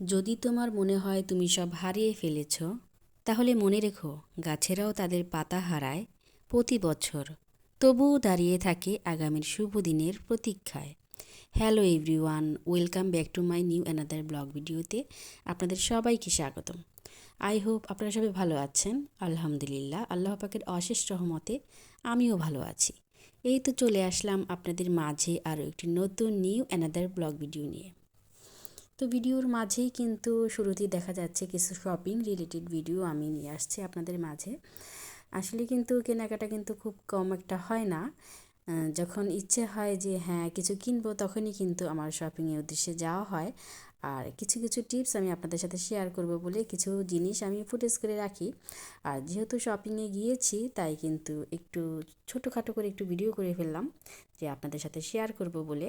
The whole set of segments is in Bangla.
যদি তোমার মনে হয় তুমি সব হারিয়ে ফেলেছ, তাহলে মনে রেখো গাছেরাও তাদের পাতা হারায় প্রতি বছর, তবুও দাঁড়িয়ে থাকে আগামীর শুভ দিনের প্রতীক্ষায়। Hello everyone, welcome back to my new another blog ভিডিওতে আপনাদের সবাইকে স্বাগতম। আই হোপ আপনারা সবাই ভালো আছেন। আলহামদুলিল্লাহ, আল্লাহ পাকের অশেষ রহমতে আমিও ভালো আছি। এই তো চলে আসলাম আপনাদের মাঝে আরও একটি নতুন নিউ অ্যানাদার ব্লগ ভিডিও নিয়ে। তো ভিডিওর মাঝেই কিন্তু শুরুতেই দেখা যাচ্ছে কিছু শপিং রিলেটেড ভিডিও আমি নিয়ে আসছি আপনাদের মাঝে। আসলে কিন্তু কেনাকাটা কিন্তু খুব কম একটা হয় না। যখন ইচ্ছে হয় যে হ্যাঁ কিছু কিনবো, তখনই কিন্তু আমার শপিংয়ের উদ্দেশ্যে যাওয়া হয়। আর কিছু কিছু টিপস আমি আপনাদের সাথে শেয়ার করব বলে কিছু জিনিস আমি ফুটেজ করে রাখি। আর যেহেতু শপিংয়ে গিয়েছি, তাই কিন্তু একটু ছোটোখাটো করে একটু ভিডিও করে ফেললাম যে আপনাদের সাথে শেয়ার করব বলে।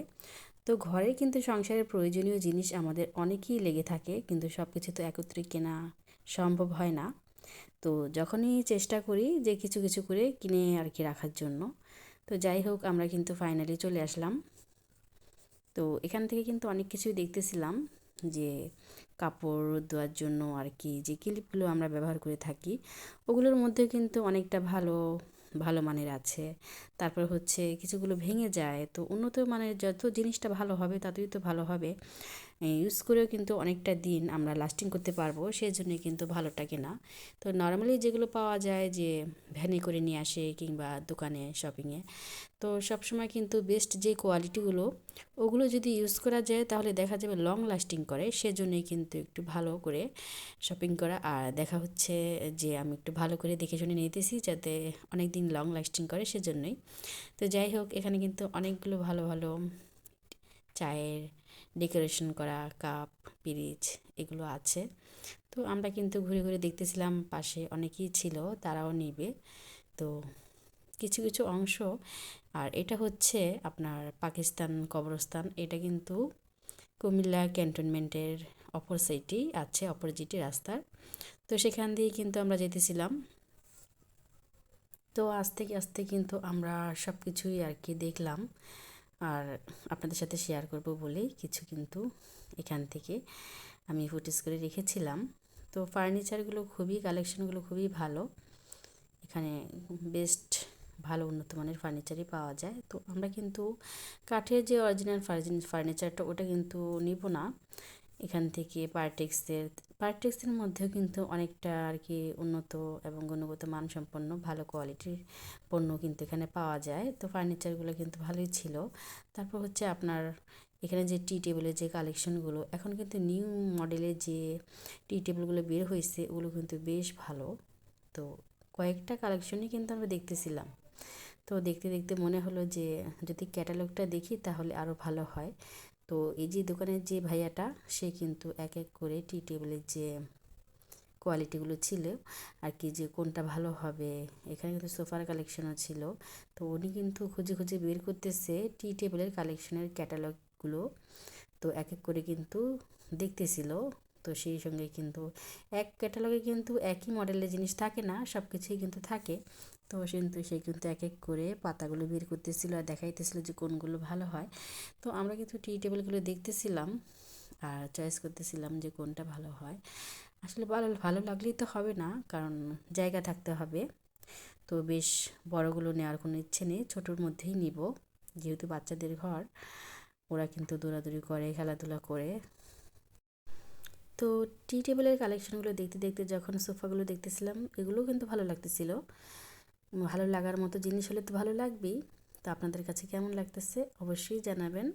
তো ঘরে কিন্তু সংসারের প্রয়োজনীয় জিনিস আমাদের অনেকই লেগে থাকে, কিন্তু সব কিছু তো একত্রে কেনা সম্ভব হয় না। তো যখনই চেষ্টা করি যে কিছু কিছু করে কিনে আর কি রাখার জন্য। তো যাই হোক, আমরা কিন্তু ফাইনালি চলে আসলাম। তো এখান থেকে কিন্তু অনেক কিছুই দেখতেছিলাম যে কাপড় ধোয়ার জন্য আর কি যে ক্লিপগুলো আমরা ব্যবহার করে থাকি, ওগুলোর মধ্যে কিন্তু অনেকটা ভালো ভালো মানের আছে। তারপর হচ্ছে কিছুগুলো ভেঙে যায়, তো উন্নত মানের যত জিনিসটা ভালো হবে ততই তো ভালো হবে। ইউজ করেও কিন্তু অনেকটা দিন আমরা লাস্টিং করতে পারবো, সেজন্যই কিন্তু ভালোটা কেনা। তো নর্মালি যেগুলো পাওয়া যায় যে ভ্যানে করে নিয়ে আসে কিংবা দোকানে শপিংয়ে, তো সবসময় কিন্তু বেস্ট যে কোয়ালিটিগুলো ওগুলো যদি ইউজ করা যায় তাহলে দেখা যাবে লং লাস্টিং করে। সেজন্যই কিন্তু একটু ভালো করে শপিং করা। আর দেখা হচ্ছে যে আমি একটু ভালো করে দেখে শুনে নিতেছি যাতে অনেক দিন লং লাস্টিং করে, সেজন্যই। তো যাই হোক, এখানে কিন্তু অনেকগুলো ভালো ভালো চায়ের ডেকোরেশন করা কাপ, পিরিচ এগুলো আছে। তো আমরা কিন্তু ঘুরে ঘুরে দেখতেছিলাম, পাশে অনেকেই ছিল, তারাও নিবে। তো কিছু কিছু অংশ। আর এটা হচ্ছে আপনার পাকিস্তান কবরস্থান, এটা কিন্তু কুমিল্লা ক্যান্টনমেন্টের অপর সাইডেই আছে, অপোজিটে রাস্তার। তো সেখান দিয়ে কিন্তু আমরা যেতেছিলাম। তো আস্তে আস্তে কিন্তু আমরা সব কিছুই আর কি দেখলাম, আর আপনাদের সাথে শেয়ার করব বলেই কিছু কিন্তু এখান থেকে আমি ফুটেজ করে রেখেছিলাম। তো ফার্নিচারগুলো খুবই, কালেকশনগুলো খুবই ভালো। এখানে বেস্ট ভালো উন্নত মানের ফার্নিচারই পাওয়া যায়। তো আমরা কিন্তু কাঠের যে অরিজিনাল ফার্নিচারটা ওটা কিন্তু নিব না এখান থেকে। পার্টেক্সের মধ্যেও কিন্তু অনেকটা আর কি উন্নত এবং গুণগত মানসম্পন্ন ভালো কোয়ালিটির পণ্য কিন্তু এখানে পাওয়া যায়। তো ফার্নিচারগুলো কিন্তু ভালোই ছিল। তারপর হচ্ছে আপনার এখানে যে টি টেবিলের যে কালেকশনগুলো, এখন কিন্তু নিউ মডেলের যে টি টেবিলগুলো বের হয়েছে ওগুলো কিন্তু বেশ ভালো। তো কয়েকটা কালেকশনই কিন্তু আমরা দেখতেছিলাম। তো দেখতে দেখতে মনে হলো যে যদি ক্যাটালগটা দেখি তাহলে আরও ভালো হয়। তো এই যে দোকানের যে ভাইয়াটা, সে কিন্তু এক এক করে টি টেবিলের যে কোয়ালিটিগুলো ছিল আর কি, যে কোনটা ভালো হবে। এখানে কিন্তু সোফার কালেকশনও ছিল। তো উনি কিন্তু খুঁজে খুঁজে বের করতেছে টি টেবিলের কালেকশনের ক্যাটালগগুলো। তো এক এক করে কিন্তু দেখতেছিল। তো সেই সঙ্গে কিন্তু এক ক্যাটালগে কিন্তু একই মডেলের জিনিস থাকে না, সব কিছুই কিন্তু থাকে। তো কিন্তু সে কিন্তু এক এক করে পাতাগুলো বের করতেছিল আর দেখাইতেছিল যে কোনগুলো ভালো হয়। তো আমরা কিন্তু টি টেবিলগুলো দেখতেছিলাম আর চয়েস করতেছিলাম যে কোনটা ভালো হয়। আসলে ভালো ভালো লাগলেই তো হবে না, কারণ জায়গা থাকতে হবে। তো বেশ বড়গুলো নেওয়ার কোনো ইচ্ছে নেই, ছোটোর মধ্যেই নিব, যেহেতু বাচ্চাদের ঘর, ওরা কিন্তু দৌড়াদৌড়ি করে, খেলাধুলা করে। তো টি টেবিলের কালেকশনগুলো দেখতে দেখতে যখন সোফাগুলো দেখতেছিলাম, এগুলোও কিন্তু ভালো লাগতেছিল। ভালো লাগার মতো জিনিস হলে তো ভালো লাগবেই। তো আপনাদের কাছে কেমন লাগতেছে অবশ্যই জানাবেন।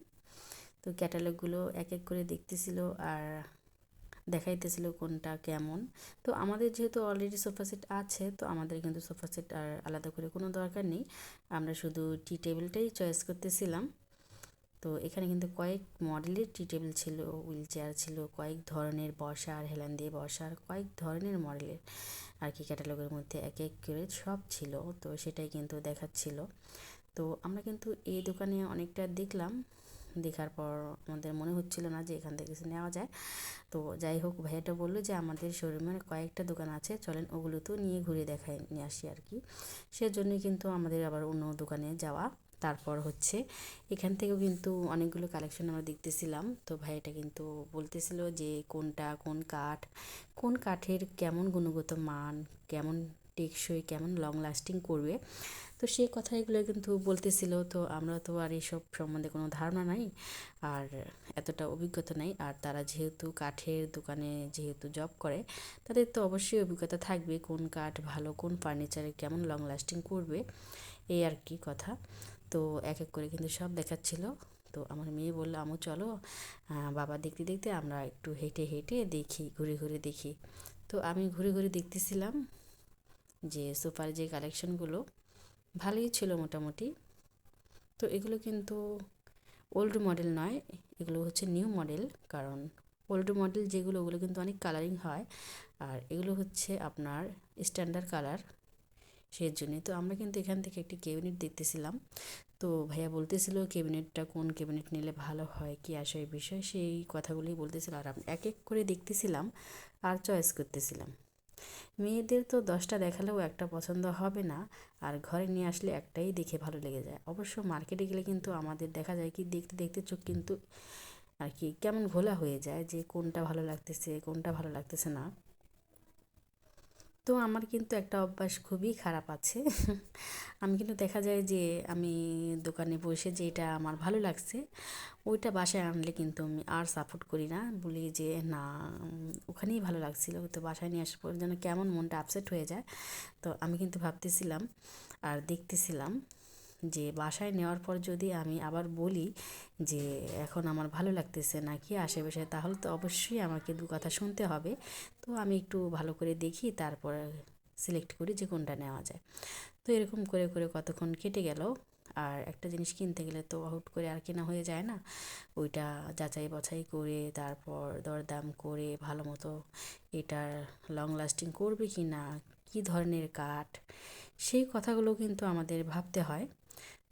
তো ক্যাটালগুলো এক এক করে দেখতেছিল আর দেখাইতেছিল কোনটা কেমন। তো আমাদের যেহেতু অলরেডি সোফা সেট আছে, তো আমাদের কিন্তু সোফা সেট আর আলাদা করে কোনো দরকার নেই, আমরা শুধু টি টেবিলটাই চয়েস করতেছিলাম। তো এখানে কিন্তু কয়েক মডেলের টি টেবিল ছিল, হুইল চেয়ার ছিল, কয়েক ধরনের বসার, হেলান দিয়ে বসার কয়েক ধরনের মডেলের আর কি ক্যাটালগের মধ্যে এক এক করে সব ছিল। তো সেটাই কিন্তু দেখাচ্ছিল। তো আমরা কিন্তু এই দোকানে অনেকটা দেখলাম, দেখার পর আমাদের মনে হচ্ছিল না যে এখান থেকে কিছু নেওয়া যায়। তো যাই হোক, ভাইয়াটা বললো যে আমাদের শোরুমের কয়েকটা দোকান আছে, চলেন ওগুলো তো নিয়ে ঘুরে দেখাই নিয়ে আসি আর কি। সেজন্যই কিন্তু আমাদের আবার অন্য দোকানে যাওয়া। তারপর হচ্ছে এখান থেকেও কিন্তু অনেকগুলো কালেকশন আমরা দেখতেছিলাম। তো ভাইটা কিন্তু বলতেছিল যে কোনটা কোন কাঠের কেমন গুণগত মান, কেমন টেকসই, কেমন লং লাস্টিং করবে। তো সেই কথাগুলো কিন্তু বলতেছিল। তো আমরা তো আর এইসব সম্বন্ধে কোনো ধারণা নাই, আর এতটা অভিজ্ঞতা নাই। আর তারা যেহেতু কাঠের দোকানে যেহেতু জব করে, তাদের তো অবশ্যই অভিজ্ঞতা থাকবে কোন কাঠ ভালো, কোন ফার্নিচারে কেমন লং লাস্টিং করবে, এই আর কি কথা। তো এক এক করে কিন্তু সব দেখাচ্ছিল। তো আমার মেয়ে বললো, আমু চলো, বাবা দেখতে দেখতে আমরা একটু হেঁটে হেঁটে দেখি, ঘুরে ঘুরে দেখি। তো আমি ঘুরে ঘুরে দেখতেছিলাম যে সোফার যে কালেকশনগুলো ভালোই ছিল মোটামুটি। তো এগুলো কিন্তু ওল্ড মডেল নয়, এগুলো হচ্ছে নিউ মডেল। কারণ ওল্ড মডেল যেগুলো, ওগুলো কিন্তু অনেক কালারিং হয়, আর এগুলো হচ্ছে আপনার স্ট্যান্ডার্ড কালার। সেই জন্যই তো আমরা কিন্তু এখান থেকে একটি ক্যাবিনেট দেখতেছিলাম। তো ভাইয়া বলতেছিল ক্যাবিনেটটা কোন ক্যাবিনেট নিলে ভালো হয়, কি আসে এই বিষয়, সেই কথাগুলোই বলতেছিল। আর আমি এক এক করে দেখতেছিলাম আর চয়েস করতেছিলাম। মেয়েদের তো 10টা দেখালেও একটা পছন্দ হবে না, আর ঘরে নিয়ে আসলে একটাই দেখে ভালো লেগে যায়। অবশ্য মার্কেটে গেলে কিন্তু আমাদের দেখা যায় কি, দেখতে দেখতে চোখ কিন্তু আর কি কেমন ঘোলা হয়ে যায়, যে কোনটা ভালো লাগতেছে কোনটা ভালো লাগতেছে না। তো আমার কিন্তু একটা অভ্যাস খুবই খারাপ আছে। আমি কিন্তু দেখা যায় যে আমি দোকানে বসে যেটা আমার ভালো লাগছে ওইটা বাসায় আনলে কিন্তু আমি আর সাপোর্ট করি না, বলি যে না, ওখানেই ভালো লাগছিল, তো বাসায় নিয়ে আসার পর যেন কেমন মনটা আপসেট হয়ে যায়। তো আমি কিন্তু ভাবতেছিলাম আর দেখতেছিলাম যে বাসায় নেওয়ার পর যদি আমি আবার বলি যে এখন আমার ভালো লাগতেছে না কি আশেপাশে, তাহলে তো অবশ্যই আমাকে দু কথা শুনতে হবে। তো আমি একটু ভালো করে দেখি, তারপর সিলেক্ট করি যে কোনটা নেওয়া যায়। তো এরকম করে করে কতক্ষণ কেটে গেল। আর একটা জিনিস কিনতে গেলে তো হুট করে আর কেনা হয়ে যায় না, ওইটা যাচাই বাছাই করে তারপর দরদাম করে ভালো মতো এটার লং লাস্টিং করবে কি না, কী ধরনের কাঠ, সেই কথাগুলো কিন্তু আমাদের ভাবতে হয়।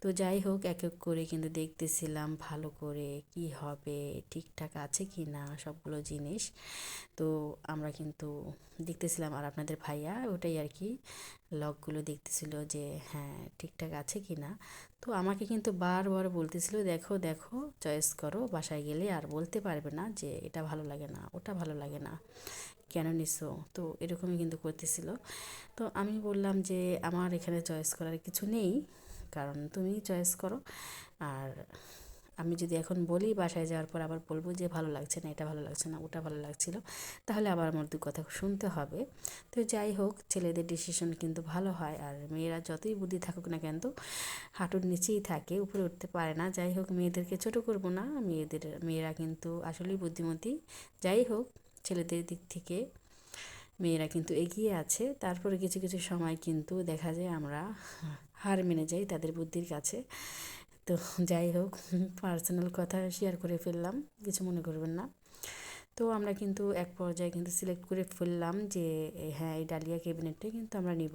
তো যাই হোক, এক এক করে কিন্তু দেখতেছিলাম ভালো করে কি হবে, ঠিকঠাক আছে কি না সবগুলো জিনিস। তো আমরা কিন্তু দেখতেছিলাম, আর আপনাদের ভাইয়া ওটাই আর কি লকগুলো দেখতেছিল যে হ্যাঁ ঠিকঠাক আছে কি না। তো আমাকে কিন্তু বারবার বলতেছিল দেখো দেখো, চয়েস করো, বাসায় গেলে আর বলতে পারবে না যে এটা ভালো লাগে না ওটা ভালো লাগে না, কেন নিছো। তো এরকমই কিন্তু করতেছিল। তো আমি বললাম যে আমার এখানে চয়েস করার কিছু নেই, কারণ তুমি চয়েস করো। আর আমি যদি এখন বলি বাসায় যাওয়ার পর আবার বলবো যে ভালো লাগছে না, এটা ভালো লাগছে না, ওটা ভালো লাগছিল, তাহলে আবার আমার দু কথা শুনতে হবে। তো যাই হোক, ছেলেদের ডিসিশন কিন্তু ভালো হয়, আর মেয়েরা যতই বুদ্ধি থাকুক না কেন, তো হাঁটুর নিচেই থাকে, উপরে উঠতে পারে না। যাই হোক, মেয়েদেরকে ছোট করব না, মেয়েরা কিন্তু আসলেই বুদ্ধিমতী। যাই হোক, ছেলেদের দিক থেকে মেয়েরা কিন্তু এগিয়ে আছে। তারপরে কিছু কিছু সময় কিন্তু দেখা যায় আমরা হার মেনে যাই তাদের বুদ্ধির কাছে। তো যাই হোক, পার্সোনাল কথা শেয়ার করে ফেললাম, কিছু মনে করবেন না। তো আমরা কিন্তু এক পর্যায়ে কিন্তু সিলেক্ট করে ফেললাম যে হ্যাঁ, এই ডালিয়া ক্যাবিনেটটাই কিন্তু আমরা নিব।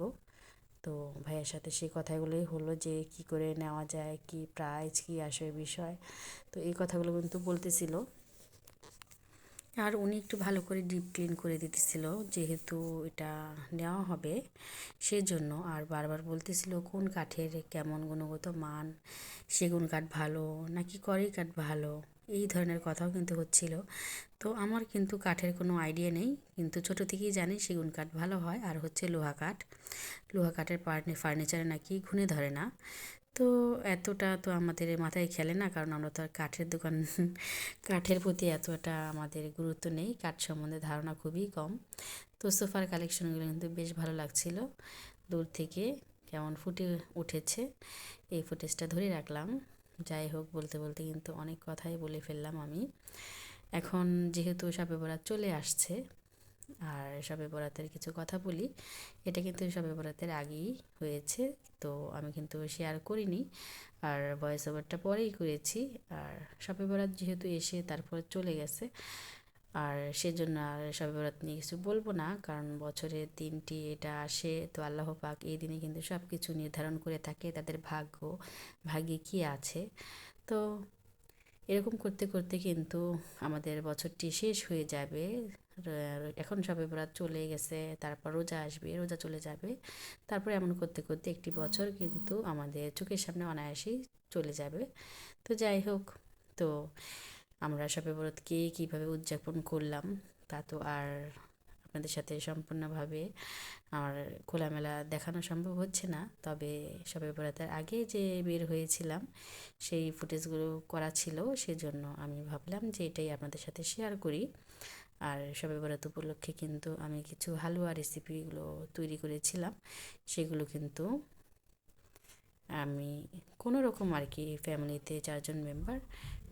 তো ভাইয়ের সাথে সেই কথাগুলোই হলো যে কি করে নেওয়া যায়, কি প্রাইস, কি আসে বিষয়। তো এই কথাগুলো কিন্তু বলতেছিল। আর উনি একটু ভালো করে ডিপ ক্লিন করে দিতেছিল, যেহেতু এটা নেওয়া হবে সেজন্য। আর বারবার বলতেছিল কোন কাঠের কেমন গুণগত মান, সেগুন কাঠ ভালো নাকি কড়াই কাঠ ভালো, এই ধরনের কথাও কিন্তু হচ্ছিল। তো আমার কিন্তু কাঠের কোনো আইডিয়া নেই, কিন্তু ছোট থেকেই জানি সেগুন কাঠ ভালো হয়। আর হচ্ছে লোহা কাঠ, লোহা কাঠের ফার্নিচারে নাকি ঘুণে ধরে না। তো এতটা তো আমাদের মাথায় খেলে না, কারণ আমরা তো আর কাঠের দোকান, কাঠের প্রতি এতটা আমাদের গুরুত্ব নেই, কাঠ সম্বন্ধে ধারণা খুবই কম। তো সোফার কালেকশনগুলো কিন্তু বেশ ভালো লাগছিল, দূর থেকে কেমন ফুটে উঠেছে এই ফুটেজটা ধরে রাখলাম। যাই হোক, বলতে বলতে কিন্তু অনেক কথাই বলে ফেললাম আমি। এখন যেহেতু শবে বরাত চলে আসছে, আর শবে বরাতের কিছু কথা বলি। এটা কিন্তু শবে বরাতের আগেই হয়েছে, তো আমি কিন্তু শেয়ার করিনি, আর ভয়েস ওভারটা পরেই করেছি। আর শবে বরাত যেহেতু এসে তারপর চলে গেছে, আর সেজন্য আর শবে বরাত নিয়ে কিছু বলবো না, কারণ বছরের দিনটি এটা আসে, তো আল্লাহ পাক এই দিনে কিন্তু সব কিছু নির্ধারণ করে থাকে, তাদের ভাগ্যে কী আছে। তো এরকম করতে করতে কিন্তু আমাদের বছরটি শেষ হয়ে যাবে। এখন শবে বরাত চলে গেছে, তারপর রোজা আসবে, রোজা চলে যাবে, তারপরে এমন করতে করতে একটি বছর কিন্তু আমাদের চোখের সামনে অনায়াসেই চলে যাবে। তো যাই হোক, তো আমরা শবে বরাতকে কীভাবে উদযাপন করলাম তা তো আর আপনাদের সাথে সম্পূর্ণভাবে আমার খোলামেলা দেখানো সম্ভব হচ্ছে না। তবে শবে বরাতের আগে যে বের হয়েছিলাম সেই ফুটেজগুলো করা ছিল, সেজন্য আমি ভাবলাম যে এটাই আপনাদের সাথে শেয়ার করি। আর শবে বরাত উপলক্ষে কিন্তু আমি কিছু হালুয়া রেসিপিগুলো তৈরি করেছিলাম, সেগুলো কিন্তু আমি কোনো রকম আর কি ফ্যামিলিতে 4জন মেম্বার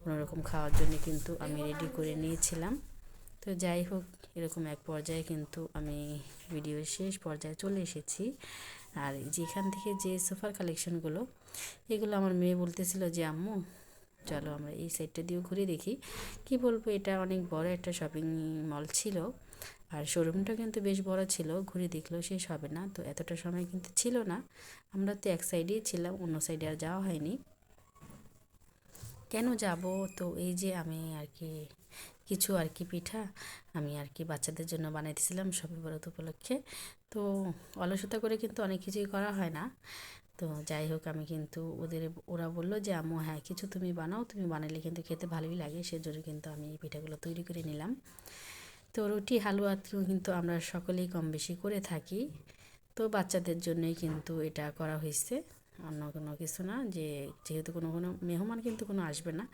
কোনো রকম খাওয়ার জন্য কিন্তু আমি রেডি করে নিয়েছিলাম। তো যাই হোক, এরকম এক পর্যায়ে কিন্তু আমি ভিডিওর শেষ পর্যায়ে চলে এসেছি। আর যেখান থেকে যে সোফার কালেকশনগুলো, এগুলো আমার মেয়ে বলতেছিল যে আম্মু চলো আমরা এই সাইডটা দিয়েও ঘুরে দেখি। কি বলবো, এটা অনেক বড় একটা শপিং মল ছিল, আর শোরুমটা কিন্তু বেশ বড় ছিল, ঘুরে দেখলেও শেষ হবে না। তো এতটা সময় কিন্তু ছিল না, আমরা তো এক সাইডেই ছিলাম, অন্য সাইডে আর যাওয়া হয়নি। কেন যাব, তো এই যে আমি আর কি কিছু আর কি পিঠা আমি আর কি বাচ্চাদের জন্য বানাইতেছিলাম শবে বরাত উপলক্ষে। তো অলসতা করে কিন্তু অনেক কিছুই করা হয় না। তো যাই হোক, আমি কিন্তু ওরা বললো যে আম্মু হ্যাঁ কিছু তুমি বানাও, তুমি বানালে কিন্তু খেতে ভালোই লাগে, সেজন্য কিন্তু আমি এই পিঠাগুলো তৈরি করে নিলাম। তো রুটি হালুয়াও কিন্তু আমরা সকলেই কম বেশি করে থাকি। তো বাচ্চাদের জন্যই কিন্তু এটা করা হয়েছে, অন্য কোনো কিছু না। যেহেতু কোনো মেহমান কিন্তু কোনো আসবে না,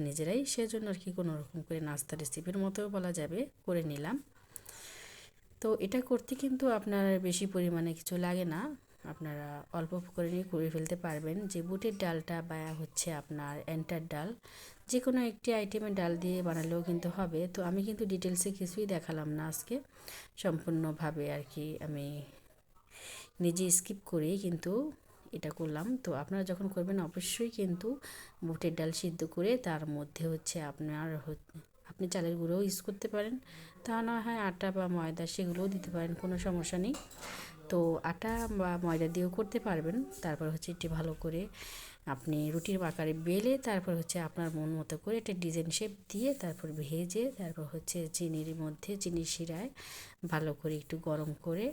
নিজেরাই, সেজন্য আর কি কোনো রকম করে নাস্তা রেসিপির মতো বলা যাবে করে নিলাম। তো এটা করতে কিন্তু আপনার বেশি পরিমাণে কিছু লাগে না, আপনারা অল্প করে নিয়ে করে ফেলতে পারবেন। যে বুটের ডালটা বা হচ্ছে আপনার এন্টার ডাল, যে কোনো একটি আইটেমের ডাল দিয়ে বানালেও কিন্তু হবে। তো আমি কিন্তু ডিটেলসে কিছুই দেখালাম না আজকে, সম্পূর্ণভাবে আর কি আমি নিজে স্কিপ করেই কিন্তু এটা করলাম। তো আপনারা যখন করবেন অবশ্যই কিন্তু বুটের ডাল সিদ্ধ করে তার মধ্যে হচ্ছে আপনি চালের গুঁড়োও ইউজ করতে পারেন, তা না হয় আটা বা ময়দা সেগুলোও দিতে পারেন, কোনো সমস্যা নেই। তো আটা বা ময়দা দিয়েও করতে পারবেন। তারপর হচ্ছে এটি ভালো করে আপনি রুটির আকারে বেলে তারপর হচ্ছে আপনার মন মতো করে একটা ডিজাইন শেপ দিয়ে তারপর ভেজে তারপর হচ্ছে চিনির মধ্যে চিনির শিরায় ভালো করে একটু গরম করে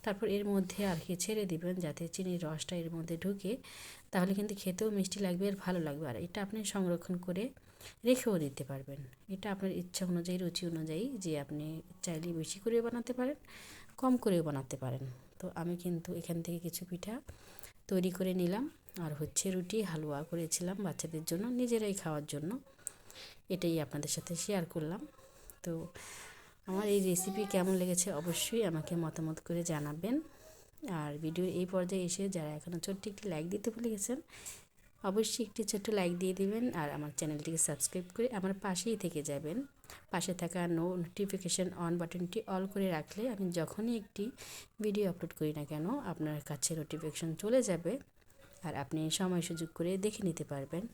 তারপর এর মধ্যে আর কি ছেড়ে দিবেন, যাতে চিনির রসটা এর মধ্যে ঢুকে, তাহলে কিন্তু খেতেও মিষ্টি লাগবে আর ভালো লাগবে। আর এটা আপনি সংরক্ষণ করে রেখেও দিতে পারবেন, এটা আপনার ইচ্ছা অনুযায়ী রুচি অনুযায়ী, যে আপনি চাইলে বেশি করে বানাতে পারেন, কম করেও বানাতে পারেন। তো আমি কিন্তু এখান থেকে কিছু পিঠা তৈরি করে নিলাম, আর হচ্ছে রুটি হালুয়া করেছিলাম বাচ্চাদের জন্য, নিজেরাই খাওয়ার জন্য। এটাই আপনাদের সাথে শেয়ার করলাম। তো আমার এই রেসিপি কেমন লেগেছে অবশ্যই আমাকে মতামত করে জানাবেন। আর ভিডিওর এই পর্যায়ে এসে যারা এখনও ছোট্ট একটি লাইক দিতে ভুলে গেছেন, অবশ্যই একটি ছোট্ট লাইক দিয়ে দিবেন, আর আমার চ্যানেলটিকে সাবস্ক্রাইব করে আমার পাশেই থেকে যাবেন। পাশে থাকা নোটিফিকেশান অন বাটনটি অল করে রাখলে আমি যখনই একটি ভিডিও আপলোড করি না কেন আপনার কাছে নোটিফিকেশান চলে যাবে, আর আপনি সময় সুযোগ করে দেখে নিতে পারবেন।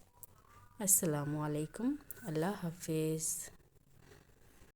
আসসালামু আলাইকুম, আল্লাহ হাফেজ।